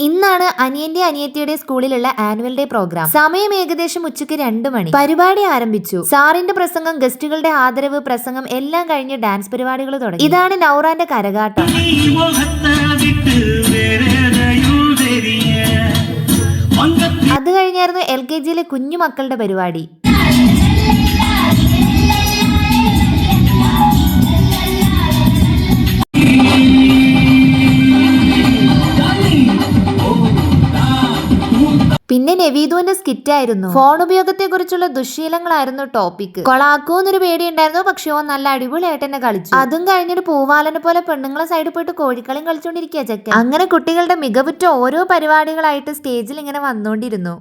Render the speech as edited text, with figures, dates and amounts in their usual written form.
ഇന്നാണ് അനിയന്റെ അനിയത്തിയുടെ സ്കൂളിലുള്ള ആനുവൽ ഡേ പ്രോഗ്രാം. സമയം ഏകദേശം ഉച്ചയ്ക്ക് 2 മണി. പരിപാടി ആരംഭിച്ചു. സാറിന്റെ പ്രസംഗം, ഗസ്റ്റുകളുടെ ആദരവ്, പ്രസംഗം എല്ലാം കഴിഞ്ഞ് ഡാൻസ് പരിപാടികൾ തുടങ്ങി. ഇതാണ് നൗറാന്റെ കരകാട്ടം. അത് കഴിഞ്ഞായിരുന്നു LKGയിലെ കുഞ്ഞു മക്കളുടെ പരിപാടി. പിന്നെ നവീദുവിന്റെ സ്കിറ്റ് ആയിരുന്നു. ഫോൺ ഉപയോഗത്തെ കുറിച്ചുള്ള ദുശ്ശീലങ്ങളായിരുന്നു ടോപ്പിക്. കൊളാക്കോന്നൊരു പേടിയുണ്ടായിരുന്നു, പക്ഷെ ഓൻ നല്ല അടിപൊളിയായിട്ട് തന്നെ കളിച്ചു. അതും കഴിഞ്ഞൊരു പൂവാലനെ പോലെ പെണ്ണുങ്ങളെ സൈഡിൽ പോയിട്ട് കോഴിക്കളിയും കളിച്ചോണ്ടിരിക്കുക ചെക്കൻ. അങ്ങനെ കുട്ടികളുടെ മികവുറ്റ ഓരോ പരിപാടികളായിട്ട് സ്റ്റേജിൽ ഇങ്ങനെ വന്നോണ്ടിരുന്നു.